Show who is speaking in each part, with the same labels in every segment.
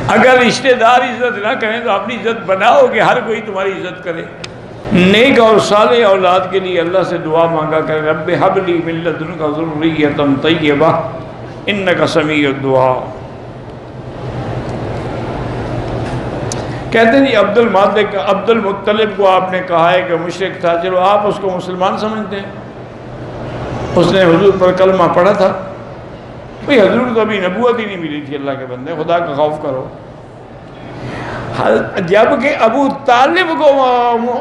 Speaker 1: اگر رشتہ دار عزت نہ کریں تو اپنی عزت بناؤ کہ ہر کوئی تمہاری عزت کرے۔ نیک اور صالح اولاد کے لیے اللہ سے دعا مانگا کرے، رب ہب لی من لدنک ذریۃ طیبہ انک سمیع الدعاء۔ کہتے ہیں جی عبد المطلب کو آپ نے کہا ہے کہ مشرک تھا، چلو آپ اس کو مسلمان سمجھتے ہیں، اس نے حضور پر کلمہ پڑھا تھا، بھئی حضور تو ابھی نبوت ہی نہیں ملی تھی، اللہ کے بندے خدا کا خوف کرو۔ جبکہ ابو طالب کو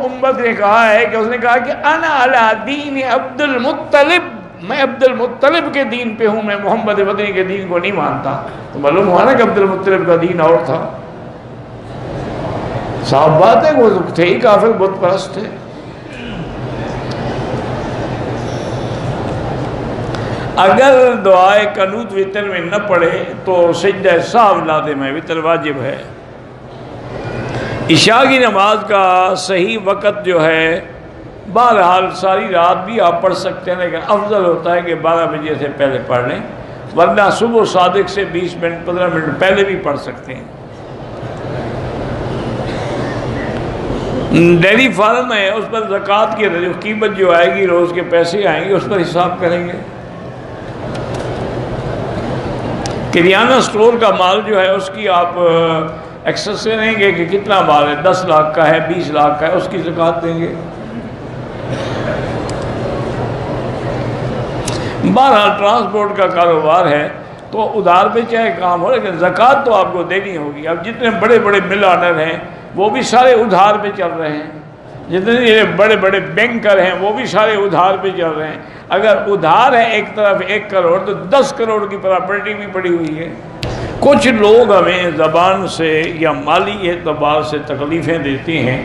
Speaker 1: امت نے کہا ہے کہ اس نے کہا کہ انا علی دین عبد المطلب، میں عبد المطلب کے دین پہ ہوں، میں محمد مدنی کے دین کو نہیں مانتا۔ تو معلوم ہوا نا کہ عبد المطلب کا دین اور تھا۔ صاحب بات ہے وہ تھے ہی کافر، بت پرست تھے۔ اگر دعائے قنوت وتر میں نہ پڑھے تو سجدہ سہو لازم ہے، وتر واجب ہے۔ عشاء کی نماز کا صحیح وقت جو ہے بہرحال ساری رات بھی آپ پڑھ سکتے ہیں، لیکن افضل ہوتا ہے کہ 12 بجے سے پہلے پڑھ لیں، ورنہ صبح صادق سے 20 منٹ 15 منٹ پہلے بھی پڑھ سکتے ہیں۔ ڈیری فارم ہے، اس پر زکوٰۃ کی قیمت جو آئے گی، روز کے پیسے آئیں گے، اس پر حساب کریں گے۔ کریانہ سٹور کا مال جو ہے اس کی آپ ایکسس کریں گے کہ کتنا مال ہے، 10 لاکھ کا ہے، 20 لاکھ کا ہے، اس کی زکوٰۃ دیں گے۔ بہرحال ٹرانسپورٹ کا کاروبار ہے تو ادھار پہ چاہے کام ہو، لیکن زکوٰۃ تو آپ کو دینی ہوگی۔ اب جتنے بڑے بڑے مل آنر ہیں وہ بھی سارے ادھار پہ چل رہے ہیں، جتنے بڑے بڑے بینکر ہیں وہ بھی سارے ادھار پہ چل رہے ہیں۔ اگر ادھار ہے ایک طرف 1 کروڑ تو 10 کروڑ کی پراپرٹی بھی پڑی ہوئی ہے۔ کچھ لوگ ہمیں زبان سے یا مالی اعتبار سے تکلیفیں دیتے ہیں،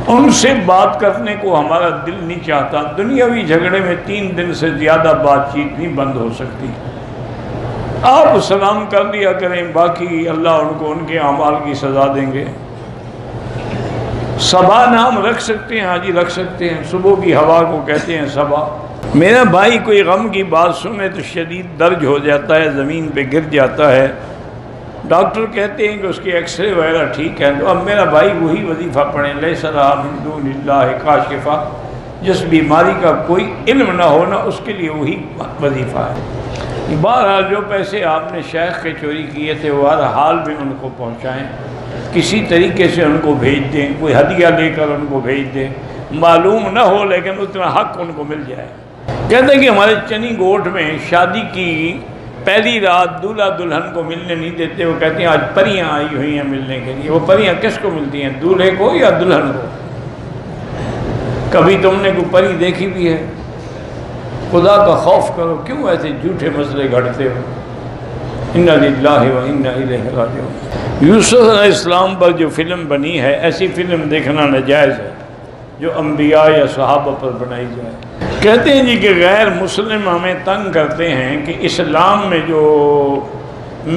Speaker 1: ان سے بات کرنے کو ہمارا دل نہیں چاہتا۔ دنیاوی جھگڑے میں 3 دن سے زیادہ بات چیت نہیں بند ہو سکتی۔ آپ سلام کر دیا کریں، باقی اللہ ان کو ان کے اعمال کی سزا دیں گے۔ صبا نام رکھ سکتے ہیں، ہاں جی رکھ سکتے ہیں، صبح کی ہوا کو کہتے ہیں صبا۔ میرا بھائی کوئی غم کی بات سنے تو شدید درد ہو جاتا ہے، زمین پہ گر جاتا ہے، ڈاکٹر کہتے ہیں کہ اس کی ایکس رے وغیرہ ٹھیک ہے، تو اب میرا بھائی وہی وظیفہ پڑھیں، لیس لہا من دون اللہ کاشفہ، جس بیماری کا کوئی علم نہ ہونا اس کے لیے وہی وظیفہ ہے۔ بہرحال جو پیسے آپ نے شیخ کے چوری کیے تھے وہ ہر حال میں ان کو پہنچائیں، کسی طریقے سے ان کو بھیج دیں، کوئی ہدیہ لے کر ان کو بھیج دیں، معلوم نہ ہو لیکن اتنا حق ان کو مل جائے۔ کہتے ہیں کہ ہمارے چنی گوٹھ میں شادی کی پہلی رات دولہا دلہن کو ملنے نہیں دیتے، وہ کہتے ہیں آج پریاں آئی ہوئی ہیں ملنے کے لیے۔ وہ پریاں کس کو ملتی ہیں، دولہے کو یا دلہن کو؟ کبھی تم نے کوئی پری دیکھی بھی ہے؟ خدا کا خوف کرو، کیوں ایسے جھوٹے مسئلے گھڑتے ہو؟ انا للہ و انا الیہ راجعون۔ یوسف علیہ السلام پر جو فلم بنی ہے، ایسی فلم دیکھنا ناجائز ہے جو انبیاء یا صحابہ پر بنائی جائے۔ کہتے ہیں جی کہ غیر مسلم ہمیں تنگ کرتے ہیں کہ اسلام میں جو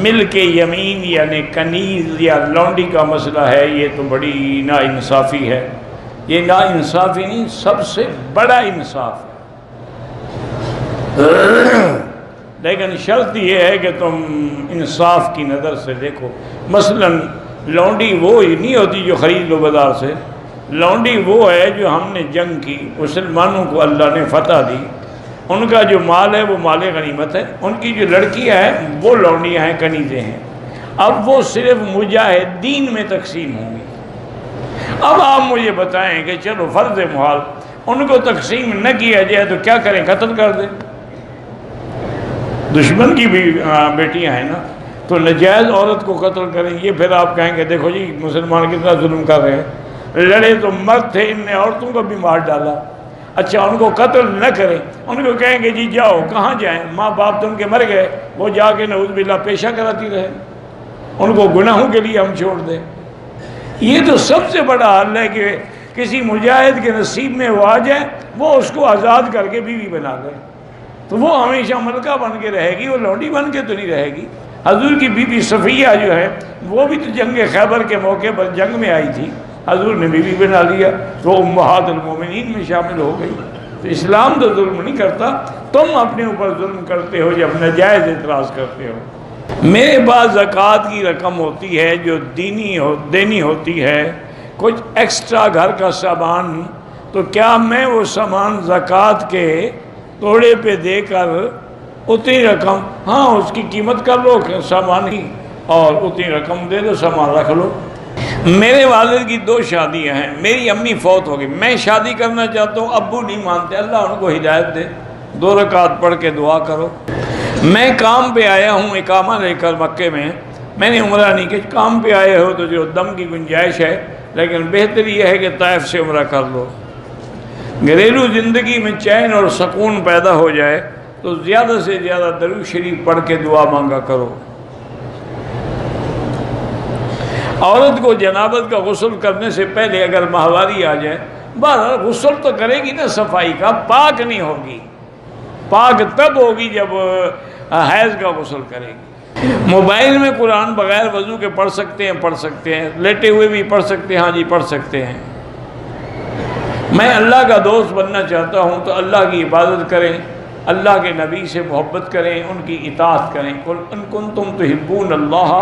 Speaker 1: ملک یمین یعنی کنیز یا لونڈی کا مسئلہ ہے، یہ تو بڑی ناانصافی ہے۔ یہ ناانصافی نہیں، سب سے بڑا انصاف ہے، لیکن شرط یہ ہے کہ تم انصاف کی نظر سے دیکھو۔ مثلا لونڈی وہ نہیں ہوتی جو خرید لو بازار سے، لونڈی وہ ہے جو ہم نے جنگ کی، مسلمانوں کو اللہ نے فتح دی، ان کا جو مال ہے وہ مال غنیمت ہے، ان کی جو لڑکیاں ہیں وہ لونڈیاں ہیں، کنیزیں ہیں۔ اب وہ صرف مجاہدین میں تقسیم ہوں گی۔ اب آپ مجھے بتائیں کہ چلو فرض محال ان کو تقسیم نہ کیا جائے تو کیا کریں، قتل کر دیں؟ دشمن کی بھی بیٹیاں ہیں نا، تو نجائز عورت کو قتل کریں، یہ پھر آپ کہیں گے دیکھو جی مسلمان کتنا ظلم کر رہے ہیں، لڑے تو مرد تھے، ان نے عورتوں کو بھی مار ڈالا۔ اچھا ان کو قتل نہ کریں، ان کو کہیں گے جی جاؤ، کہاں جائیں، ماں باپ تو ان کے مر گئے، وہ جا کے نعوذ باللہ پیشہ کراتی رہے، ان کو گناہوں کے لیے ہم چھوڑ دیں۔ یہ تو سب سے بڑا حل ہے کہ کسی مجاہد کے نصیب میں وہ آ جائے، وہ اس کو آزاد کر کے بیوی بنا دے، تو وہ ہمیشہ ملکہ بن کے رہے گی، وہ لونڈی بن کے تو نہیں رہے گی۔ حضور کی بیوی صفیہ جو ہے وہ بھی تو جنگ خیبر کے موقع پر جنگ میں آئی تھی، حضور نے بیوی بنا لیا تو وہ امہات المومنین میں شامل ہو گئی۔ تو اسلام تو ظلم نہیں کرتا، تم اپنے اوپر ظلم کرتے ہو جب ناجائز اعتراض کرتے ہو۔ میرے پاس زکوٰۃ کی رقم ہوتی ہے جو دینی ہوتی ہے، کچھ ایکسٹرا گھر کا سامان، تو کیا میں وہ سامان زکوٰۃ کے توڑے پہ دے کر اتنی رقم، ہاں اس کی قیمت کر لو سامان ہی، اور اتنی رقم دے دو، سامان رکھ لو۔ میرے والد کی 2 شادیاں ہیں، میری امی فوت ہو گئی، میں شادی کرنا چاہتا ہوں، ابو نہیں مانتے، اللہ ان کو ہدایت دے، 2 رکعت پڑھ کے دعا کرو۔ میں کام پہ آیا ہوں اقامہ لے کر مکے میں نے عمرہ نہیں کہ کام پہ آئے ہو تو جو دم کی گنجائش ہے، لیکن بہتر یہ ہے کہ طائف سے عمرہ کر لو۔ گھریلو زندگی میں چین اور سکون پیدا ہو جائے تو زیادہ سے زیادہ درود شریف پڑھ کے دعا مانگا کرو۔ عورت کو جنابت کا غسل کرنے سے پہلے اگر ماہواری آ جائے، بہرحال غسل تو کرے گی نا صفائی کا، پاک نہیں ہوگی، پاک تب ہوگی جب حیض کا غسل کرے گی۔ موبائل میں قرآن بغیر وضو کے پڑھ سکتے ہیں، لیٹے ہوئے بھی پڑھ سکتے ہیں، ہاں جی پڑھ سکتے ہیں۔ میں اللہ کا دوست بننا چاہتا ہوں تو اللہ کی عبادت کریں، اللہ کے نبی سے محبت کریں، ان کی اطاعت کریں۔ قل ان کنتم تحبون اللہ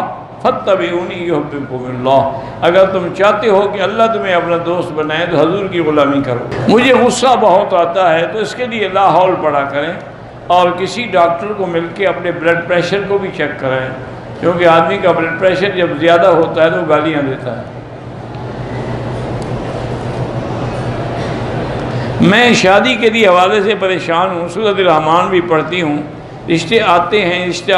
Speaker 1: فاتبعونی یحببکم اللہ، اگر تم چاہتے ہو کہ اللہ تمہیں اپنا دوست بنائے تو حضور کی غلامی کرو۔ مجھے غصہ بہت آتا ہے تو اس کے لیے لا حول پڑھا کریں، اور کسی ڈاکٹر کو مل کے اپنے بلڈ پریشر کو بھی چیک کریں، کیونکہ آدمی کا بلڈ پریشر جب زیادہ ہوتا ہے تو گالیاں دیتا ہے۔ میں شادی کے لیے حوالے سے پریشان ہوں، سورۃ الرحمن بھی پڑھتی ہوں، رشتے آتے ہیں، رشتے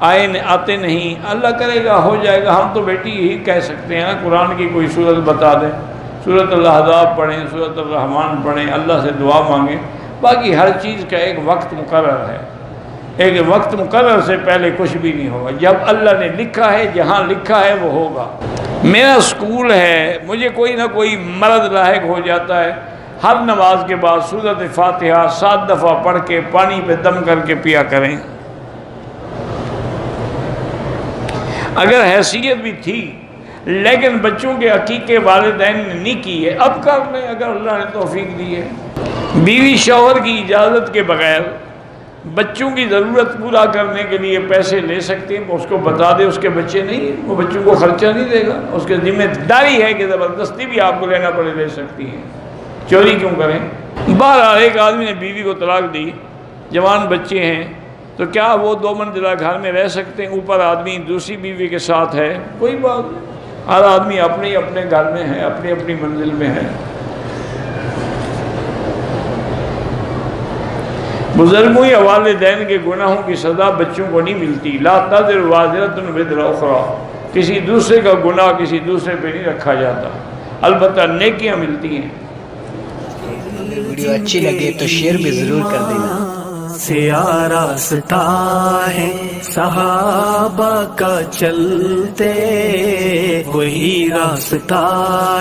Speaker 1: آتے نہیں، اللہ کرے گا ہو جائے گا۔ ہم تو بیٹی یہی کہہ سکتے ہیں نا، قرآن کی کوئی سورت بتا دیں، سورۃ الاحزاب پڑھیں، سورۃ الرحمن پڑھیں، اللہ سے دعا مانگیں۔ باقی ہر چیز کا ایک وقت مقرر ہے، ایک وقت مقرر سے پہلے کچھ بھی نہیں ہوگا، جب اللہ نے لکھا ہے، جہاں لکھا ہے وہ ہوگا۔ میرا سکول ہے، مجھے کوئی نہ کوئی مرض لاحق ہو جاتا ہے، ہر نماز کے بعد سورۃ فاتحہ 7 دفعہ پڑھ کے پانی پہ دم کر کے پیا کریں۔ اگر حیثیت بھی تھی لیکن بچوں کے عقیقے والدین نے نہیں کی ہے، اب کر لیں اگر اللہ نے توفیق دی ہے۔ بیوی شوہر کی اجازت کے بغیر بچوں کی ضرورت پورا کرنے کے لیے پیسے لے سکتے ہیں، اس کو بتا دے اس کے بچے نہیں ہیں، وہ بچوں کو خرچہ نہیں دے گا، اس کی ذمہ داری ہے کہ زبردستی بھی آپ کو لینا پڑے لے سکتی ہیں، چوری کیوں کریں۔ بہرحال ایک آدمی نے بیوی کو طلاق دی، جوان بچے ہیں، تو کیا وہ 2 منزلہ گھر میں رہ سکتے ہیں؟ اوپر آدمی دوسری بیوی کے ساتھ ہے، کوئی بات نہیں، ہر آدمی اپنے اپنے گھر میں ہے، اپنی اپنی منزل میں ہے۔ بزرگوں یا والدین کے گناہوں کی سزا بچوں کو نہیں ملتی، لا تزر وازرۃ وزر اخری، کسی دوسرے کا گناہ کسی دوسرے پہ نہیں رکھا جاتا، البتہ نیکیاں ملتی ہیں۔
Speaker 2: ویڈیو اچھی لگے تو شیئر بھی ضرور کر دینا۔
Speaker 3: سے آراستہ ہے صحابہ کا چلتے، وہی راستہ